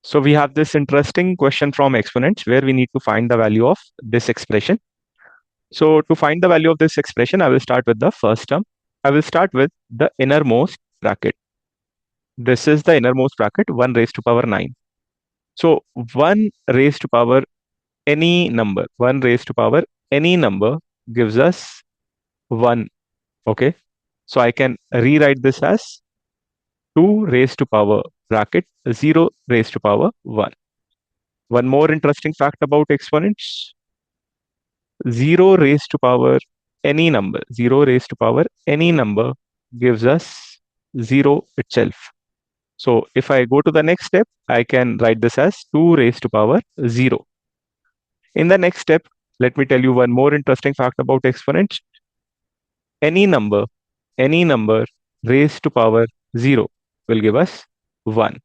So we have this interesting question from exponents where we need to find the value of this expression. So to find the value of this expression, I will start with the first term. I will start with the innermost bracket. This is the innermost bracket, 1 raised to power 9. So 1 raised to power any number, 1 raised to power any number gives us 1. Okay. So I can rewrite this as 2 raised to power bracket 0 raised to power 1. One more interesting fact about exponents. 0 raised to power any number, 0 raised to power any number gives us 0 itself. So if I go to the next step, I can write this as 2 raised to power 0. In the next step, let me tell you one more interesting fact about exponents. Any number raised to power 0 will give us 1.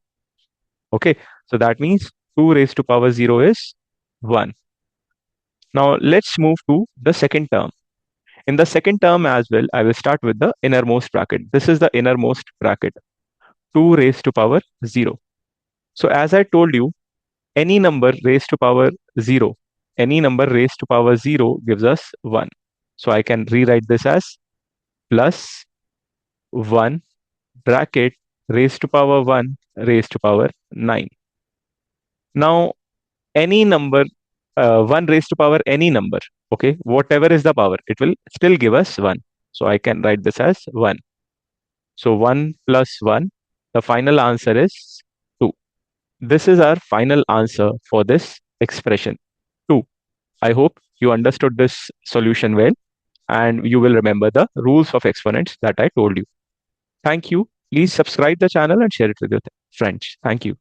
Okay, so that means 2 raised to power 0 is 1. Now let's move to the second term. In the second term as well, I will start with the innermost bracket. This is the innermost bracket, 2 raised to power 0. So as I told you, any number raised to power 0, any number raised to power 0 gives us 1. So I can rewrite this as plus 1 bracket raised to power 1 raised to power 9. Now, any number, 1 raised to power any number, okay, whatever is the power, it will still give us 1. So I can write this as 1. So 1 plus 1, the final answer is 2. This is our final answer for this expression, 2. I hope you understood this solution well and you will remember the rules of exponents that I told you. Thank you. Please subscribe the channel and share it with your friends. Thank you.